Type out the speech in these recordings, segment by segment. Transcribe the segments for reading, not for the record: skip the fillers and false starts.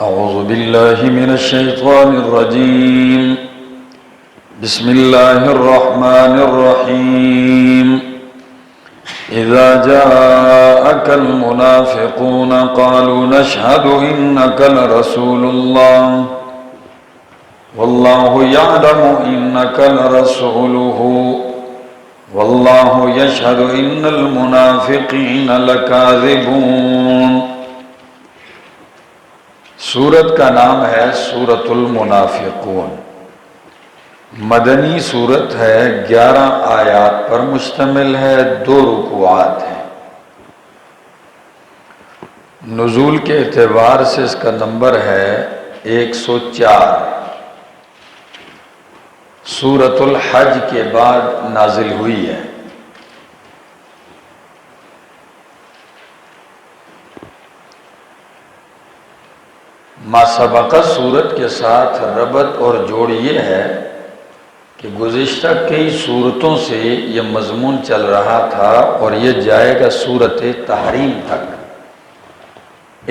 أعوذ بالله من الشيطان الرجيم. بسم الله الرحمن الرحيم. إذا جاءك المنافقون قالوا نشهد إنك لرسول الله والله يعلم إنك لرسوله والله يشهد إن المنافقين لكاذبون. سورت کا نام ہے سورۃ المنافقون. مدنی سورت ہے، 11 آیات پر مشتمل ہے، 2 رکوعات ہیں. نزول کے اعتبار سے اس کا نمبر ہے 104. سورۃ الحج کے بعد نازل ہوئی ہے. ما سبقہ صورت کے ساتھ ربط اور جوڑ یہ ہے کہ گزشتہ کئی صورتوں سے یہ مضمون چل رہا تھا اور یہ جائے گا سورۃ تحریم تک.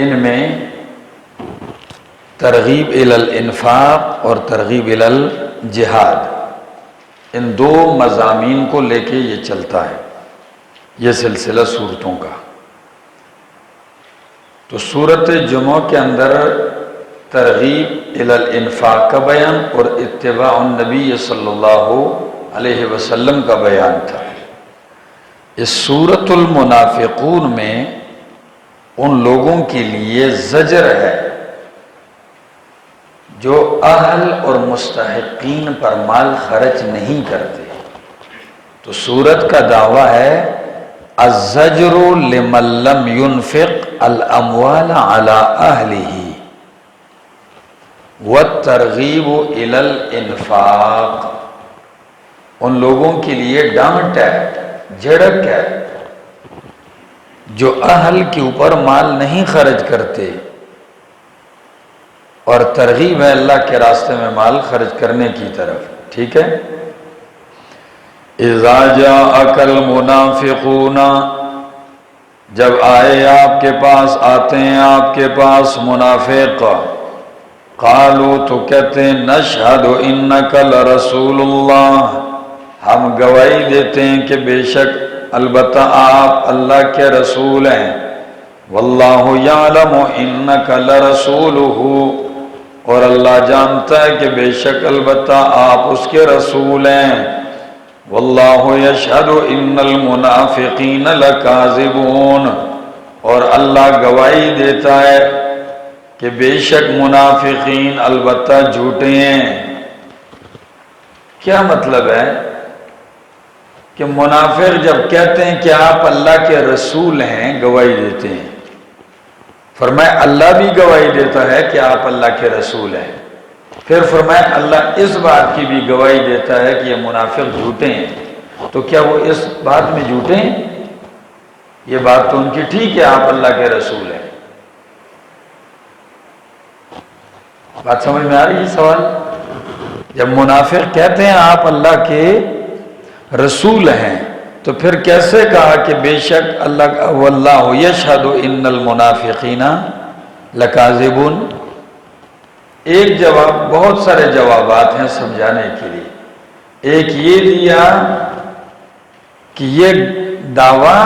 ان میں ترغیب الی الانفاق اور ترغیب الی الجہاد، ان 2 مضامین کو لے کے یہ چلتا ہے یہ سلسلہ صورتوں کا. تو سورۃ جمعہ کے اندر ترغیب الی الانفاق کا بیان اور اتباع النبی صلی اللہ علیہ وسلم کا بیان تھا. اس سورۃ المنافقون میں ان لوگوں کے لیے زجر ہے جو اہل اور مستحقین پر مال خرچ نہیں کرتے. تو سورت کا دعویٰ ہے الزجر لمن لم ينفق الاموال على اہلہ والترغیب الی الانفاق. ان لوگوں کے لیے ڈانٹ ہے، جھڑک ہے جو اہل کے اوپر مال نہیں خرچ کرتے، اور ترغیب ہے اللہ کے راستے میں مال خرچ کرنے کی طرف. ٹھیک ہے. اذا جاءک المنافقون، جب آئے آپ کے پاس، آتے ہیں آپ کے پاس منافق، قالوا تو کہتے ہیں نشہد انک لرسول اللہ، ہم گواہی دیتے ہیں کہ بے شک البتہ آپ اللہ کے رسول ہیں. واللہ یعلم انک لرسولہ، اور اللہ جانتا ہے کہ بے شک البتہ آپ اس کے رسول ہیں. واللہ یشہد ان المنافقین لکاذبون، اور اللہ گواہی دیتا ہے کہ بے شک منافقین البتہ جھوٹے ہیں. کیا مطلب ہے کہ منافق جب کہتے ہیں کہ آپ اللہ کے رسول ہیں، گواہی دیتے ہیں، فرمایا اللہ بھی گواہی دیتا ہے کہ آپ اللہ کے رسول ہیں. پھر فرمایا اللہ اس بات کی بھی گواہی دیتا ہے کہ یہ منافق جھوٹے ہیں. تو کیا وہ اس بات میں جھوٹے ہیں؟ یہ بات تو ان کی ٹھیک ہے، آپ اللہ کے رسول ہیں. بات سمجھ میں آ رہی ہے سوال؟ جب منافق کہتے ہیں آپ اللہ کے رسول ہیں، تو پھر کیسے کہا کہ بے شک اللہ واللہ یشہد ان المنافقین لکاذبون؟ ایک جواب، بہت سارے جوابات ہیں سمجھانے کے لیے. ایک یہ دیا کہ یہ دعویٰ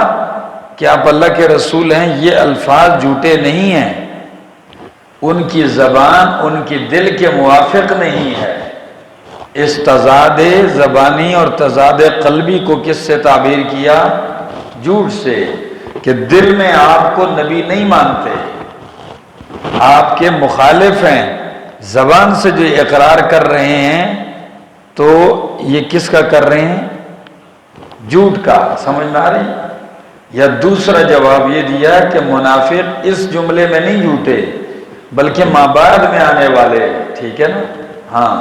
کہ آپ اللہ کے رسول ہیں، یہ الفاظ جھوٹے نہیں ہیں، ان کی زبان ان کی دل کے موافق نہیں ہے. اس تضاد زبانی اور تضاد قلبی کو کس سے تعبیر کیا؟ جھوٹ سے. کہ دل میں آپ کو نبی نہیں مانتے، آپ کے مخالف ہیں، زبان سے جو اقرار کر رہے ہیں تو یہ کس کا کر رہے ہیں؟ جھوٹ کا. سمجھ میں آ رہی؟ یا دوسرا جواب یہ دیا کہ منافق اس جملے میں نہیں جھوٹے بلکہ ما بعد میں آنے والے. ٹھیک ہے نا؟ ہاں،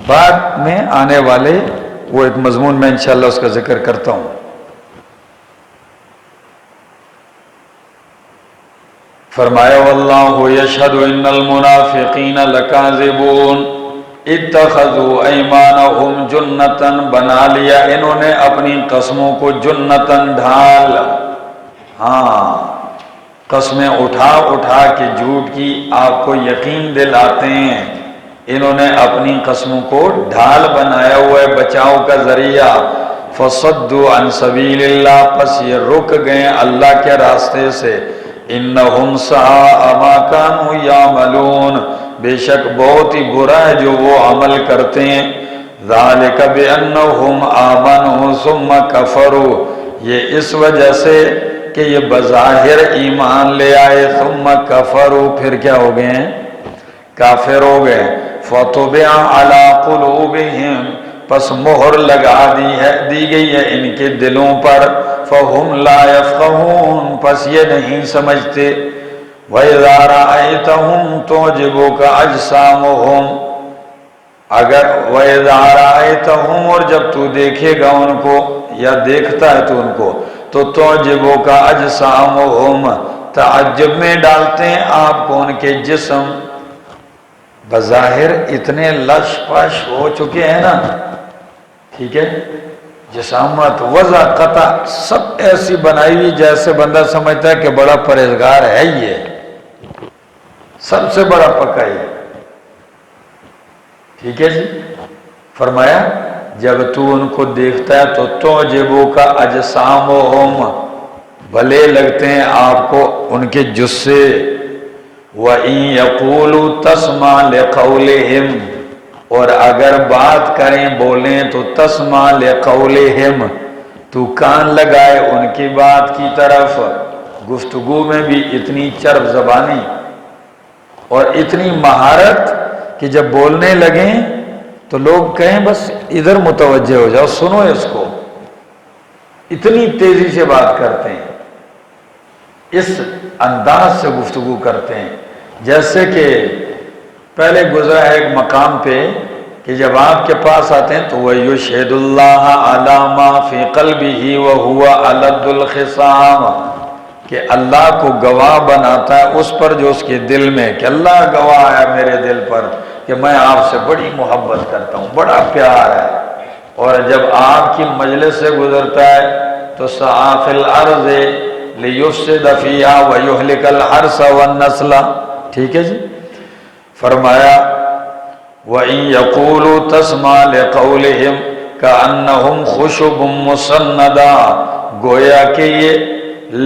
بعد میں آنے والے وہ ایک مضمون میں انشاءاللہ اس کا ذکر کرتا ہوں. فرمایا واللہ یشہد ان المنافقین لکاذبون اتخذوا ایمانہم جنتاً، بنا لیا انہوں نے اپنی قسموں کو جنتاً ڈھال. ہاں، قسمیں اٹھا اٹھا کے جھوٹ کی آپ کو یقین دلاتے ہیں، انہوں نے اپنی قسموں کو ڈھال بنایا ہوا ہے، بچاؤ کا ذریعہ۔ فصدوا عن سبیل اللہ، پس یہ رک گئے اللہ کے راستے سے۔ انہم ساء ما کانوا یعملون، بے شک بہت ہی برا ہے جو وہ عمل کرتے ہیں۔ ذالک بانہم آمنوا ثم کفروا، یہ اس وجہ سے کہ یہ بظاہر ایمان لے آئے، ثم کفروا، پھر کیا ہو گئے ہیں؟ کافر ہو گئے۔ فطبع علی قلوبہم، پس مہر لگا دی گئی ہے ان کے دلوں پر، فہم لا یفقہون، پس یہ نہیں سمجھتے۔ وَإِذَا رَأَيْتَهُمْ تُعْجِبُكَ أَجْسَامُهُمْ، اگر وَإِذَا رَأَيْتَهُمْ، اور جب تو دیکھے گا ان کو یا دیکھتا ہے تو ان کو، تو تُعْجِبُكَ أَجْسَامُهُمْ، تعجب میں ڈالتے ہیں آپ کو ان کے جسم، بظاہر اتنے لش پش ہو چکے ہیں نا، ٹھیک ہے، جسامت وضع قطع سب ایسی بنائی ہوئی جیسے بندہ سمجھتا ہے کہ بڑا پرہیزگار ہے، یہ سب سے بڑا پکا ہی، ٹھیک ہے جی۔ فرمایا جب تو ان کو دیکھتا ہے تو تعجبک اجسامہم، بھلے لگتے ہیں آپ کو ان کے جسے، وَإِن يَقُولُوا تَسْمَعْ لِقَوْلِهِمْ، اور اگر بات کریں بولیں تو تسمع لقولہم، تو کان لگائے ان کی بات کی طرف۔ گفتگو میں بھی اتنی چرب زبانی اور اتنی مہارت کہ جب بولنے لگیں تو لوگ کہیں بس ادھر متوجہ ہو جاؤ، سنو اس کو، اتنی تیزی سے بات کرتے ہیں، اس انداز سے گفتگو کرتے ہیں۔ جیسے کہ پہلے گزرا ہے ایک مقام پہ کہ جب آپ کے پاس آتے ہیں تو وَيُشْهِدُ اللَّهَ عَلَى مَا فِي قَلْبِهِ وَهُوَ أَلَدُّ الْخِصَامِ، کہ اللہ کو گواہ بناتا ہے اس پر جو اس کے دل میں، کہ اللہ گواہ ہے میرے دل پر کہ میں آپ سے بڑی محبت کرتا ہوں، بڑا پیار ہے۔ اور جب آپ کی مجلس سے گزرتا ہے تو سعیٰ فی الارض لیفسد فیہا ویہلک الحرث والنسل، ٹھیک ہے جی۔ فرمایا وَإِن يَقُولُوا تَسْمَعْ لِقَوْلِهِمْ كَأَنَّهُمْ خُشُبٌ مُّسَنَّدَةٌ، گویا کہ یہ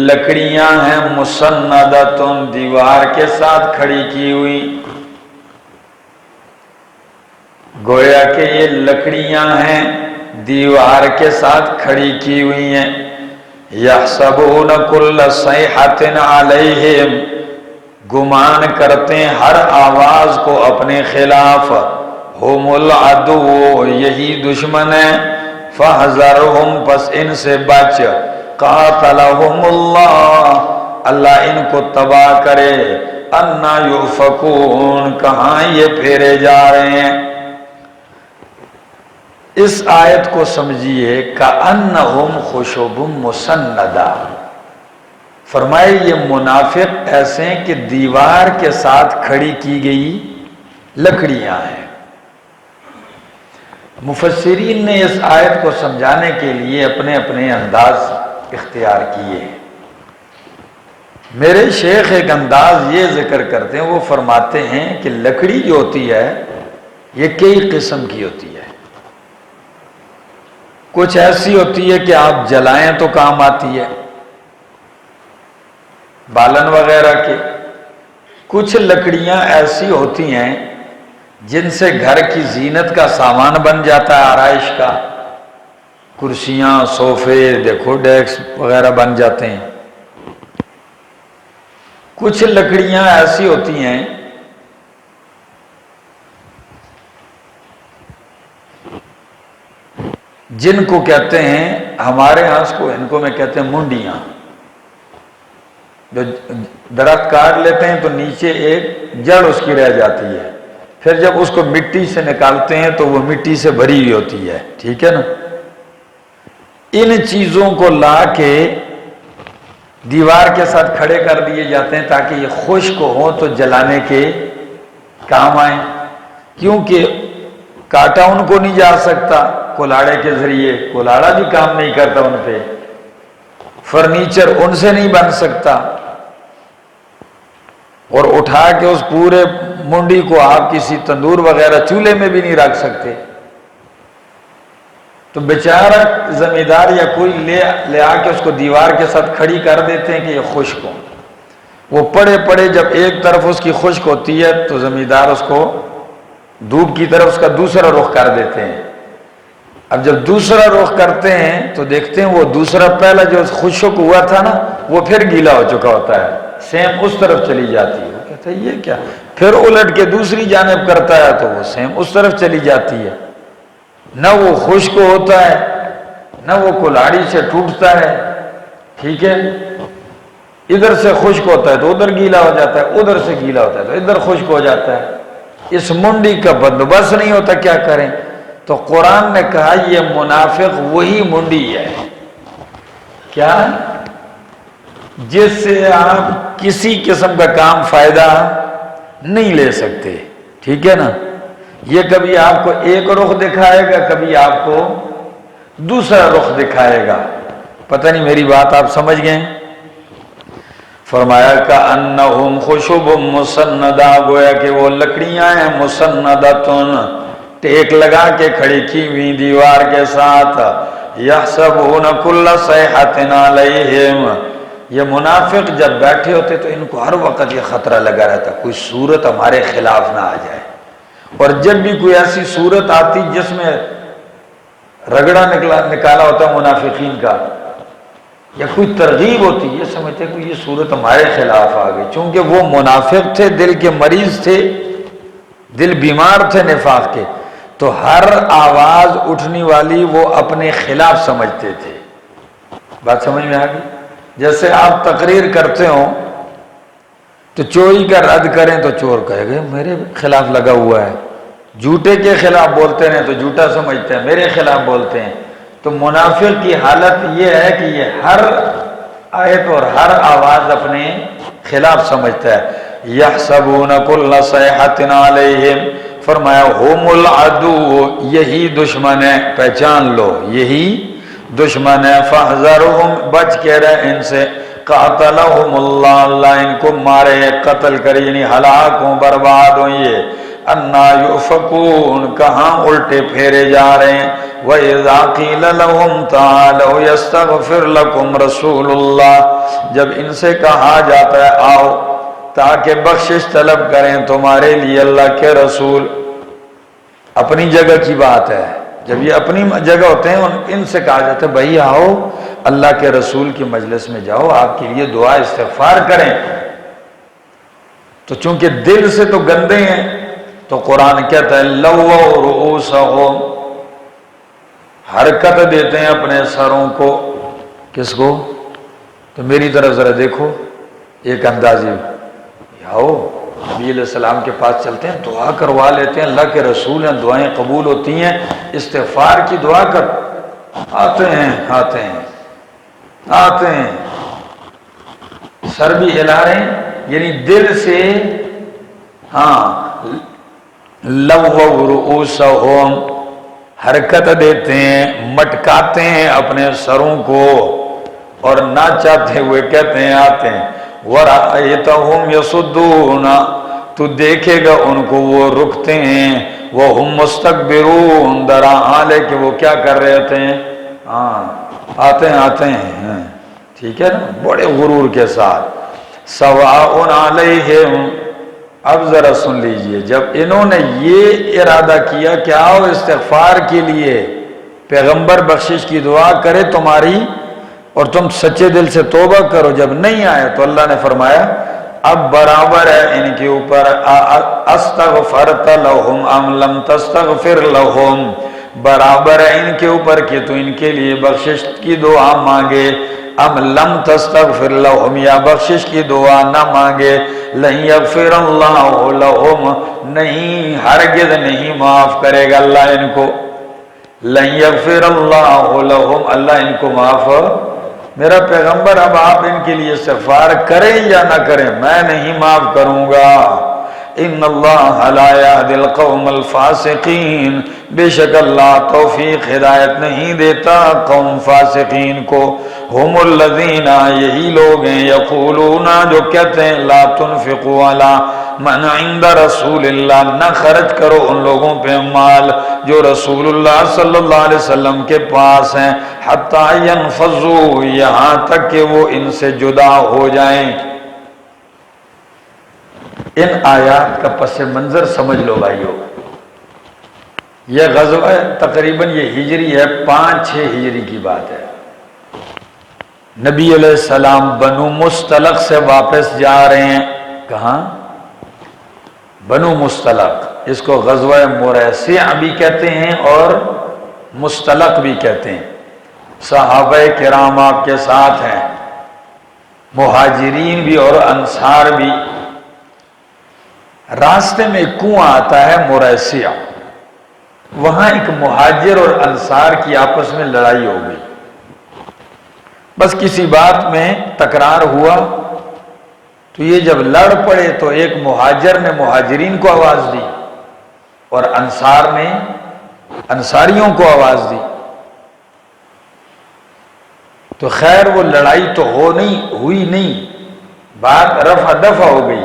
لکڑیاں ہیں، مُسَنَّدَةٌ، دیوار کے ساتھ کھڑی کی ہوئی، گویا کہ یہ لکڑیاں ہیں دیوار کے ساتھ کھڑی کی ہوئی ہیں۔ يَحْسَبُونَ كُلَّ صَيْحَةٍ عَلَيْهِمْ، گمان کرتے ہیں ہر آواز کو اپنے خلاف، ہم العدو، یہی دشمن ہے، فاحذرہم، پس ان سے بچ، قاتلہم اللہ، اللہ ان کو تباہ کرے، انا یؤفکون، کہاں یہ پھیرے جا رہے ہیں۔ اس آیت کو سمجھیے، کأنہم خشب مسندہ، فرمائے یہ منافق ایسے ہیں کہ دیوار کے ساتھ کھڑی کی گئی لکڑیاں ہیں۔ مفسرین نے اس آیت کو سمجھانے کے لیے اپنے اپنے انداز اختیار کیے ہیں۔ میرے شیخ ایک انداز یہ ذکر کرتے ہیں، وہ فرماتے ہیں کہ لکڑی جو ہوتی ہے یہ کئی قسم کی ہوتی ہے، کچھ ایسی ہوتی ہے کہ آپ جلائیں تو کام آتی ہے، بالن وغیرہ کے، کچھ لکڑیاں ایسی ہوتی ہیں جن سے گھر کی زینت کا سامان بن جاتا ہے، آرائش کا، کرسیاں، صوفے، دیکھو ڈیسک وغیرہ بن جاتے ہیں۔ کچھ لکڑیاں ایسی ہوتی ہیں جن کو کہتے ہیں، ہمارے ہاں ان کو میں کہتے ہیں منڈیاں، جو درخت کاٹ لیتے ہیں تو نیچے ایک جڑ اس کی رہ جاتی ہے، پھر جب اس کو مٹی سے نکالتے ہیں تو وہ مٹی سے بھری ہوئی ہوتی ہے، ٹھیک ہے نا۔ ان چیزوں کو لا کے دیوار کے ساتھ کھڑے کر دیے جاتے ہیں تاکہ یہ خشک ہو تو جلانے کے کام آئیں، کیونکہ کاٹا ان کو نہیں جا سکتا کلاڑے کے ذریعے، کلاڑا بھی کام نہیں کرتا ان پہ، فرنیچر ان سے نہیں بن سکتا، اور اٹھا کے اس پورے منڈی کو آپ کسی تندور وغیرہ چولہے میں بھی نہیں رکھ سکتے، تو بیچارہ زمیندار یا کوئی لے آ کے اس کو دیوار کے ساتھ کھڑی کر دیتے ہیں کہ یہ خشک ہو۔ وہ پڑے پڑے جب ایک طرف اس کی خشک ہوتی ہے تو زمیندار اس کو دھوپ کی طرف اس کا دوسرا رخ کر دیتے ہیں۔ اب جب دوسرا رخ کرتے ہیں تو دیکھتے ہیں وہ دوسرا پہلا جو خشک ہوا تھا نا وہ پھر گیلا ہو چکا ہوتا ہے، سیم اس طرف چلی جاتی ہے۔ وہ کہتا ہے یہ کیا، پھر الٹ کے دوسری جانب کرتا ہے تو وہ سیم اس طرف چلی جاتی ہے، نہ وہ خشک ہوتا ہے نہ وہ کلاڑی سے ٹوٹتا ہے، ٹھیک ہے، ادھر سے خشک ہوتا ہے تو ادھر گیلا ہو جاتا ہے، ادھر سے گیلا ہوتا ہے تو ادھر خشک ہو جاتا ہے۔ اس منڈی کا بندوبست نہیں ہوتا، کیا کریں؟ تو قرآن نے کہا یہ منافق وہی منڈی ہے، کیا، جس سے آپ کسی قسم کا کام فائدہ نہیں لے سکتے، ٹھیک ہے نا۔ یہ کبھی آپ کو ایک رخ دکھائے گا، کبھی آپ کو دوسرا رخ دکھائے گا۔ پتہ نہیں میری بات آپ سمجھ گئے؟ فرمایا کأنہم خشب مسندہ، گویا کہ وہ لکڑیاں ہیں مسندتن، ٹیک لگا کے کھڑی کی ہوئی دیوار کے ساتھ، یحسبون کل صیحۃ علیہم، یہ منافق جب بیٹھے ہوتے تو ان کو ہر وقت یہ خطرہ لگا رہتا کوئی صورت ہمارے خلاف نہ آ جائے، اور جب بھی کوئی ایسی صورت آتی جس میں رگڑا نکالا ہوتا منافقین کا یا کوئی ترغیب ہوتی، یہ سمجھتے کہ یہ صورت ہمارے خلاف آ گئی، چونکہ وہ منافق تھے، دل کے مریض تھے، دل بیمار تھے نفاق کے، تو ہر آواز اٹھنے والی وہ اپنے خلاف سمجھتے تھے۔ بات سمجھ میں آ گئی؟ جیسے آپ تقریر کرتے ہو تو چوری کا رد کریں تو چور کہے گا میرے خلاف لگا ہوا ہے، جھوٹے کے خلاف بولتے ہیں تو جھوٹا سمجھتے ہیں، میرے خلاف بولتے ہیں۔ تو منافق کی حالت یہ ہے کہ یہ ہر آیت اور ہر آواز اپنے خلاف سمجھتا ہے۔ یحسبون کل صیحۃ علیہم، فرمایا ہم العدو، یہی دشمن ہے، پہچان لو یہی دشمن ہے، فاحذرہم، بچ کے رہ ان سے، قاتلہم اللہ، اللہ ان کو مارے، قتل کرے، یعنی ہلاک ہوں، برباد ہوں یہ، انا یؤفکون، کہاں الٹے پھیرے جا رہے ہیں۔ وَإِذَا قِيلَ لَهُمْ تَعَالَوْا يَسْتَغْفِرْ لَكُمْ رَسُولُ اللَّهِ، جب ان سے کہا جاتا ہے آؤ تاکہ بخشش طلب کریں تمہارے لیے اللہ کے رسول، اپنی جگہ کی بات ہے، جب یہ اپنی جگہ ہوتے ہیں ان سے کہا جاتا ہے بھائی آؤ اللہ کے رسول کی مجلس میں جاؤ، آپ کے لیے دعا استغفار کریں، تو چونکہ دل سے تو گندے ہیں تو قرآن کہتا ہے لووا رؤوسہم، حرکت دیتے ہیں اپنے سروں کو، کس کو؟ تو میری طرف ذرا دیکھو، ایک اندازی، آؤ نبی علیہ السلام کے پاس چلتے ہیں، دعا کروا لیتے ہیں، اللہ کے رسول ہیں، دعائیں قبول ہوتی ہیں، استغفار کی دعا کر، آتے ہیں آتے ہیں آتے ہیں، سر بھی ہلا رہے ہیں، یعنی دل سے، ہاں، لووا رؤوسہم، حرکت دیتے ہیں، مٹکاتے ہیں اپنے سروں کو، اور نہ چاہتے ہوئے کہتے ہیں آتے ہیں۔ وَرَأَيْتَهُمْ يَصُدُّونَ، تو دیکھے گا ان کو وہ رکتے ہیں، وَهُمْ مُسْتَكْبِرُونَ، درا حالے کہ وہ کیا کر رہے ہوتے ہیں، ہاں آتے ہیں، ٹھیک ہے نا، بڑے غرور کے ساتھ۔ سَوَاءٌ عَلَيْهِمْ، اب ذرا سن لیجئے، جب انہوں نے یہ ارادہ کیا کہ آؤ استغفار کے لیے پیغمبر بخشش کی دعا کرے تمہاری اور تم سچے دل سے توبہ کرو، جب نہیں آئے تو اللہ نے فرمایا اب برابر ہے ان کے اوپر، استغفرت لہم ام لم تستغفر لہم، برابر ہے ان کے اوپر کہ تو ان کے لیے بخشش کی دعا مانگے، ام لم تستغفر لہم، یا بخشش کی دعا نہ مانگے، لن یغفر اللہ لہم، نہیں ہرگز نہیں معاف کرے گا اللہ ان کو، لن یغفر اللہ لہم، اللہ ان کو معاف، میرا پیغمبر اب آپ ان کے لیے استغفار کریں یا نہ کریں میں نہیں معاف کروں گا، ان اللہ لا یہدی القوم الفاسقین، بے شک اللہ توفیق ہدایت نہیں دیتا قوم فاسقین کو۔ ہم الذین، یہی لوگ ہیں، یقولون، جو کہتے ہیں، لا تنفقوا علی من عند رسول اللہ، نہ خرچ کرو ان لوگوں پہ مال جو رسول اللہ صلی اللہ علیہ وسلم کے پاس ہیں، حتی ینفضوا، یہاں تک کہ وہ ان سے جدا ہو جائیں۔ ان آیات کا پس منظر سمجھ لو بھائیو، یہ غزوہ تقریباً یہ ہجری ہے 5-6 ہجری کی بات ہے۔ نبی علیہ السلام بنو مستلق سے واپس جا رہے ہیں۔ کہاں؟ بنو مستلق، اس کو غزوہ مریسیع بھی کہتے ہیں اور مستلق بھی کہتے ہیں۔ صحابہ کرام آپ کے ساتھ ہیں، مہاجرین بھی اور انصار بھی۔ راستے میں ایک کنواں آتا ہے مریسیع، وہاں ایک مہاجر اور انصار کی آپس میں لڑائی ہو گئی، بس کسی بات میں تکرار ہوا، تو یہ جب لڑ پڑے تو ایک مہاجر نے مہاجرین کو آواز دی اور انصار نے انصاریوں کو آواز دی، تو خیر وہ لڑائی تو ہوئی نہیں، بات رفع دفع ہو گئی،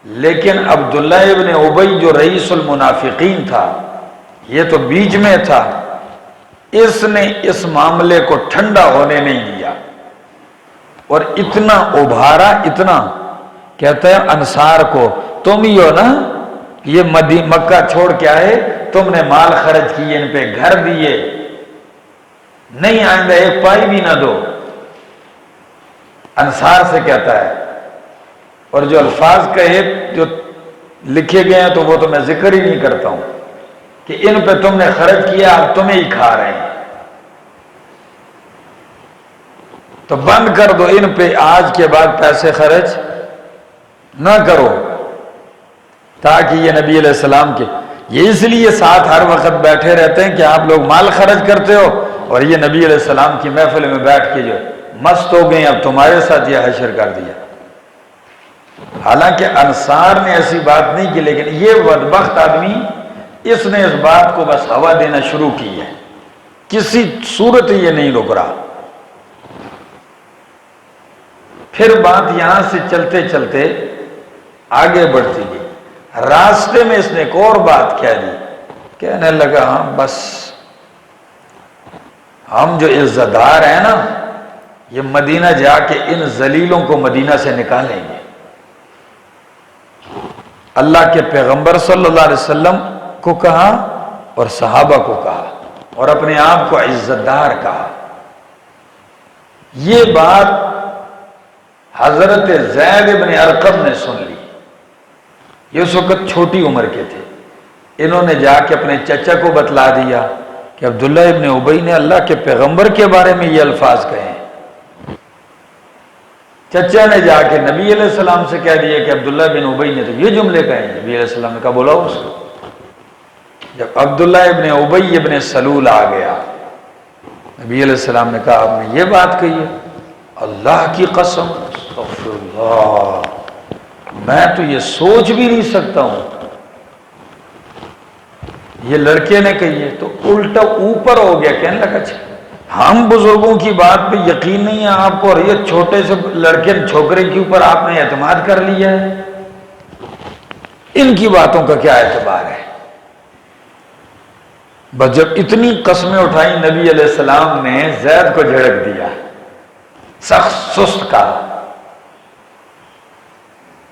لیکن عبداللہ ابن ابی جو رئیس المنافقین تھا، یہ تو بیچ میں تھا، اس نے اس معاملے کو ٹھنڈا ہونے نہیں دیا اور اتنا ابھارا، اتنا، کہتا ہے انصار کو، تم ہی ہو نا یہ مکہ چھوڑ کے آئے، تم نے مال خرچ کیے، ان پہ گھر دیے، نہیں آئندہ ایک پائی بھی نہ دو، انصار سے کہتا ہے۔ اور جو الفاظ کہے جو لکھے گئے ہیں تو وہ تو میں ذکر ہی نہیں کرتا ہوں کہ ان پہ تم نے خرچ کیا، اب تمہیں ہی کھا رہے ہیں، تو بند کر دو، ان پہ آج کے بعد پیسے خرچ نہ کرو، تاکہ یہ نبی علیہ السلام کے، یہ اس لیے ساتھ ہر وقت بیٹھے رہتے ہیں کہ آپ لوگ مال خرچ کرتے ہو اور یہ نبی علیہ السلام کی محفل میں بیٹھ کے جو مست ہو گئے، اب تمہارے ساتھ یہ حشر کر دیا۔ حالانکہ انصار نے ایسی بات نہیں کی، لیکن یہ بدبخت آدمی، اس نے اس بات کو بس ہوا دینا شروع کی ہے، کسی صورت یہ نہیں رک رہا۔ پھر بات یہاں سے چلتے چلتے آگے بڑھتی گئی، راستے میں اس نے ایک اور بات کہہ دی، کہنے لگا ہم بس، ہم جو عزت دار ہیں نا، یہ مدینہ جا کے ان ذلیلوں کو مدینہ سے نکالیں گے۔ اللہ کے پیغمبر صلی اللہ علیہ وسلم کو کہا اور صحابہ کو کہا اور اپنے آپ کو عزت دار کہا۔ یہ بات حضرت زید بن ارقم نے سن لی، یہ اس وقت چھوٹی عمر کے تھے، انہوں نے جا کے اپنے چچا کو بتلا دیا کہ عبداللہ ابن ابی نے اللہ کے پیغمبر کے بارے میں یہ الفاظ کہے ہیں۔ چچا نے جا کے نبی علیہ السلام سے کہہ دیا کہ عبداللہ بن ابی نے تو یہ جملے کہے ہیں۔ نبی علیہ السلام نے کہا بلاؤ اس کو۔ جب عبداللہ ابن ابی ابن سلول آ گیا، نبی علیہ السلام نے کہا آپ نے یہ بات کہی ہے؟ اللہ کی قسم، استغفر اللہ، میں تو یہ سوچ بھی نہیں سکتا ہوں، یہ لڑکے نے کہی ہے۔ تو الٹا اوپر ہو گیا، کہنے لگا اچھا ہم بزرگوں کی بات پہ یقین نہیں ہے آپ کو، اور یہ چھوٹے سے لڑکے چھوکرے کے اوپر آپ نے اعتماد کر لیا ہے، ان کی باتوں کا کیا اعتبار ہے؟ بس جب اتنی قسمیں اٹھائیں، نبی علیہ السلام نے زید کو جھڑک دیا، سخت سست کا۔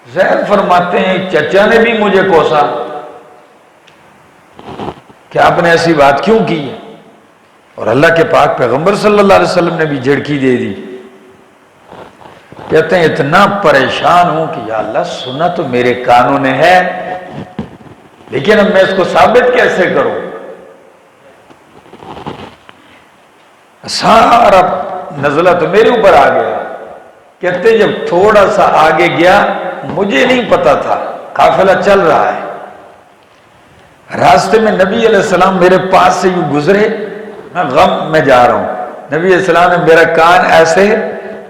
زید فرماتے ہیں چچا نے بھی مجھے کوسا کہ آپ نے ایسی بات کیوں کی ہے، اور اللہ کے پاک پیغمبر صلی اللہ علیہ وسلم نے بھی جھڑکی دے دی۔ کہتے ہیں اتنا پریشان ہوں کہ یا اللہ، سنا تو میرے کانوں نے ہے، لیکن اب میں اس کو ثابت کیسے کروں؟ سارا نزلہ تو میرے اوپر آ گیا۔ کہتے جب تھوڑا سا آگے گیا، مجھے نہیں پتا تھا قافلہ چل رہا ہے، راستے میں نبی علیہ السلام میرے پاس سے یوں گزرے، میں غم میں جا رہا ہوں، نبی علیہ السلام نے میرا کان ایسے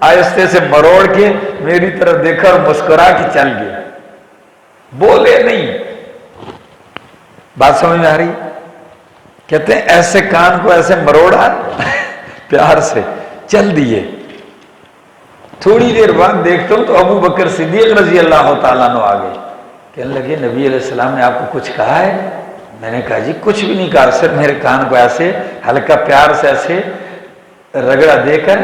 آہستہ سے مروڑ کے میری طرف دیکھا اور مسکرا کے چل گیا۔ بولے نہیں. بات سمجھ میں آ رہی؟ کہتے ہیں ایسے کان کو ایسے مروڑا پیار سے چل دیے. تھوڑی دیر بعد دیکھتا ہوں تو ابو بکر صدیق رضی اللہ تعالیٰ عنہ آگے. کہنے لگے نبی علیہ السلام نے آپ کو کچھ کہا ہے؟ میں نے کہا جی کچھ بھی نہیں کہا، صرف میرے کان کو ایسے ہلکا پیار سے ایسے رگڑا دے کر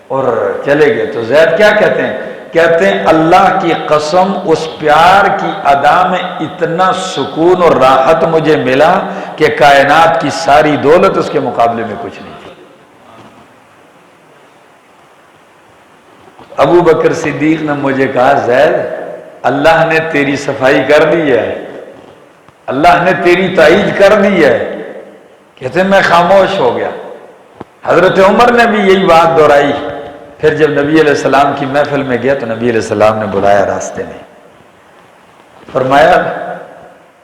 اور چلے گئے. تو زید کیا کہتے ہیں؟ کہتے ہیں اللہ کی قسم اس پیار کی ادا میں اتنا سکون اور راحت مجھے ملا کہ کائنات کی ساری دولت اس کے مقابلے میں کچھ نہیں تھی. ابو بکر صدیق نے مجھے کہا زید اللہ نے تیری صفائی کر دی ہے، اللہ نے تیری تائید کر دی ہے. کہتے ہیں میں خاموش ہو گیا. حضرت عمر نے بھی یہی بات دہرائی. پھر جب نبی علیہ السلام کی محفل میں گیا تو نبی علیہ السلام نے بلایا راستے میں، فرمایا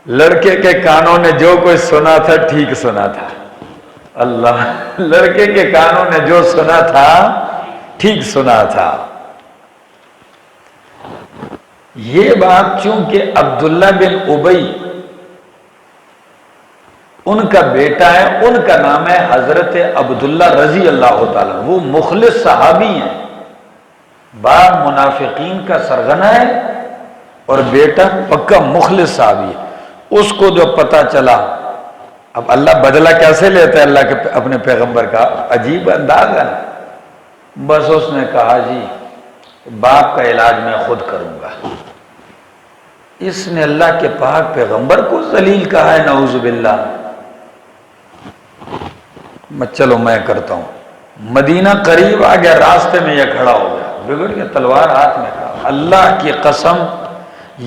لڑکے کے کانوں نے جو کچھ سنا تھا ٹھیک سنا تھا. اللہ، لڑکے کے کانوں نے جو سنا تھا ٹھیک سنا تھا. یہ بات چونکہ عبداللہ بن ابی ان کا بیٹا ہے، ان کا نام ہے حضرت عبداللہ رضی اللہ تعالیٰ، وہ مخلص صحابی ہیں. باپ منافقین کا سرغنہ ہے اور بیٹا پکا مخلص صحابی ہے. اس کو جو پتا چلا، اب اللہ بدلہ کیسے لیتا ہے اللہ کے اپنے پیغمبر کا، عجیب انداز ہے. بس اس نے کہا جی باپ کا علاج میں خود کروں گا. اس نے اللہ کے پاک پیغمبر کو ذلیل کہا ہے، نعوذ باللہ. چلو میں کرتا ہوں. مدینہ قریب آ گیا، راستے میں یہ کھڑا ہو گیا، بگڑ گیا، تلوار ہاتھ میں کھڑا. اللہ کی قسم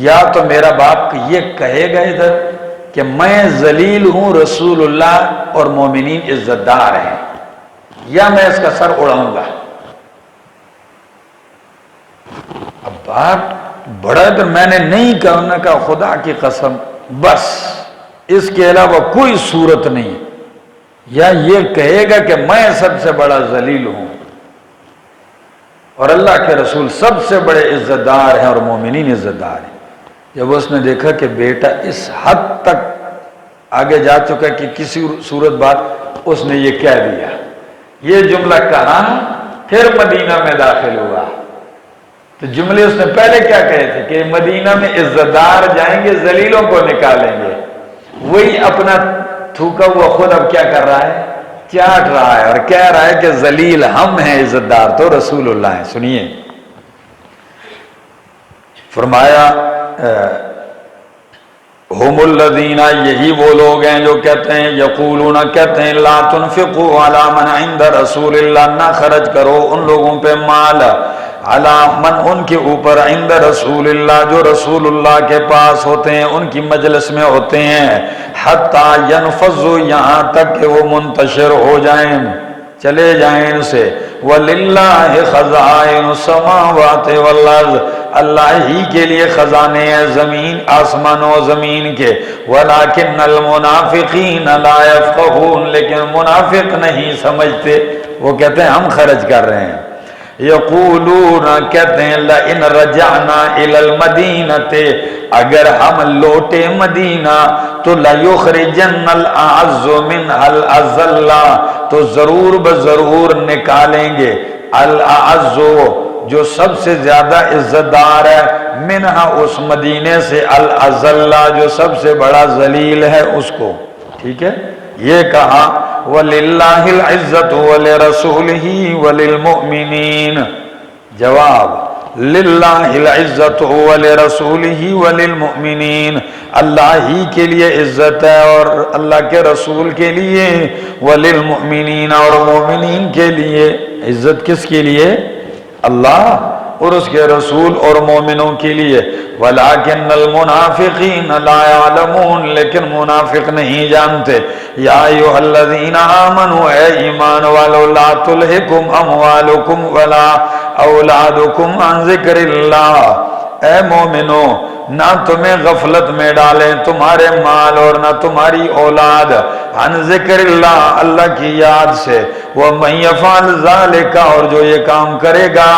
یا تو میرا باپ یہ کہے گا ادھر کہ میں ذلیل ہوں، رسول اللہ اور مومنین عزت دار ہیں، یا میں اس کا سر اڑاؤں گا. اب باپ بڑا تو میں نے نہیں کہا، انہوں نے کہا خدا کی قسم بس اس کے علاوہ کوئی صورت نہیں، یا یہ کہے گا کہ میں سب سے بڑا ذلیل ہوں اور اللہ کے رسول سب سے بڑے عزت دار ہیں اور مومنین عزت دار ہیں. جب اس نے دیکھا کہ بیٹا اس حد تک آگے جا چکا کہ کسی صورت بات اس نے یہ کہہ دیا، یہ جملہ کہا، پھر مدینہ میں داخل ہوا. تو جملے اس نے پہلے کیا کہے تھے کہ مدینہ میں عزت دار جائیں گے، ذلیلوں کو نکالیں گے. وہی اپنا تھوکا ہوا خود اب کیا کر رہا ہے، چاٹ رہا ہے اور کہہ رہا ہے کہ ذلیل ہم ہیں، عزت دار تو رسول اللہ ہیں. سنیے فرمایا ہم الذین، یہی وہ لوگ ہیں جو کہتے ہیں، یقولون کہتے ہیں، لا تنفقوا علی من عند رسول اللہ، نہ خرچ کرو ان لوگوں پہ مال، علی من ان کے اوپر، عند رسول اللہ جو رسول اللہ کے پاس ہوتے ہیں، ان کی مجلس میں ہوتے ہیں، حتی ینفضوا، یہاں تک کہ وہ منتشر ہو جائیں، چلے جائیں ان سے. وَلِلَّهِ خَزَائِنُ السَّمَاوَاتِ وَالْأَرْضِ، اللہ ہی کے لیے خزانے ہیں زمین، آسمان و زمین کے. وَلَكِنَّ الْمُنَافِقِينَ لَا يَفْقَهُونَ، لیکن منافق نہیں سمجھتے، وہ کہتے ہیں ہم خرچ کر رہے ہیں. یقولون، کہتے ہیں، لَإِنْ رَجَعْنَا إِلَى الْمَدِینَةِ، اگر ہم لوٹے مدینہ تو لَيُخْرِجَنَّ الْأَعَزُّ مِنْهَا الْأَذَلَّ، تو ضرور بضرور نکالیں گے الْأَعَزُّ جو سب سے زیادہ عزت دار ہے، منہا اس مدینے سے، الْأَذَلَّ جو سب سے بڑا ذلیل ہے اس کو. ٹھیک ہے، یہ کہا وَلِلَّهِ الْعِزَّةُ وَلِرَسُولِهِ وَلِلْمُؤْمِنِينَ. جواب للہ العزت ولرسولہ وللمؤمنین، اللہ ہی کے لیے عزت ہے اور اللہ کے رسول کے لیے، وللمؤمنین اور مومنین کے لیے. عزت کس کے لیے؟ اللہ اور اس کے رسول اور مومنوں کے لیے. وَلَكِنَّ الْمُنَافِقِينَ لَا يَعْلَمُونَ، لیکن منافق نہیں جانتے. یا ایھا الذین آمنوا، اے ایمان والو، لا تلھکم اموالکم ولا اولادکم عن ذکر اللہ، اے مومنو نہ تمہیں غفلت میں ڈالیں تمہارے مال اور نہ تمہاری اولاد، عن ذکر اللہ، اللہ کی یاد سے. وَمَن يَفْعَلْ ذَلِكَ، اور جو یہ کام کرے گا،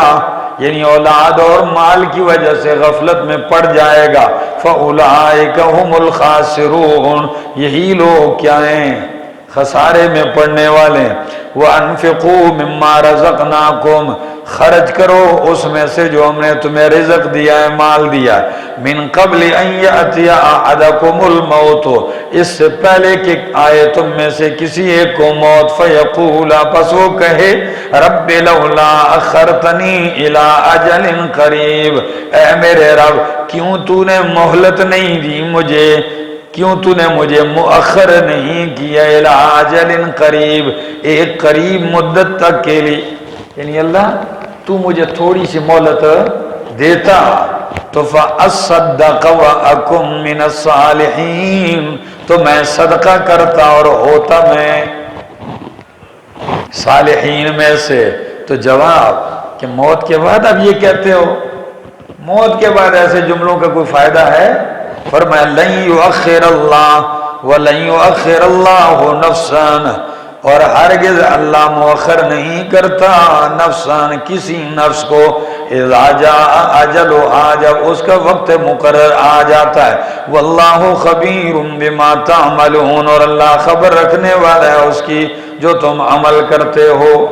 یعنی اولاد اور مال کی وجہ سے غفلت میں پڑ جائے گا، فَأُولَٰئِكَ هُمُ الْخَاسِرُونَ، یہی لوگ کیا ہیں؟ خسارے میں پڑنے والے۔ وَأَنفِقُوا مِمَّا رَزَقْنَاكُمْ، خرچ کرو اس میں سے جو ہم نے تمہیں رزق دیا ہے، مال دیا ہے، مِن قَبْلِ أَن يَأْتِيَ أَحَدَكُمُ الْمَوْتُ، اس سے پہلے کہ آئے تم میں سے کسی ایک کو موت، فَيَقُولَ، پس وہ کہے، رَبِّ لَوْلَا أَخَّرْتَنِي إِلَىٰ أَجَلٍ قَرِيبٍ، اے میرے رب کیوں تو نے مہلت نہیں دی مجھے، کیوں تو نے مجھے مؤخر نہیں کیا، اِلَىٰ أَجَلٍ قریب، ایک قریب مدت تک کے لیے، یعنی اللہ تو مجھے تھوڑی سی مہلت دیتا تو فَأَصَّدَّقَ وَأَكُن مِّنَ الصَّالِحِينَ، تو میں صدقہ کرتا اور ہوتا میں صالحین میں سے۔ تو جواب کہ موت کے بعد اب یہ کہتے ہو، موت کے بعد ایسے جملوں کا کوئی فائدہ ہے؟ فرمایا لن یؤخر اللہ ولن یؤخر اللہ نفسا، اور ہرگز اللہ مؤخر نہیں کرتا نفسان، کسی نفس کو، اذا جاء اجلها، جب اس کا وقت مقرر آ جاتا ہے، واللہ خبیر بما تعملون، اور اللہ خبر رکھنے والا ہے اس کی جو تم عمل کرتے ہو۔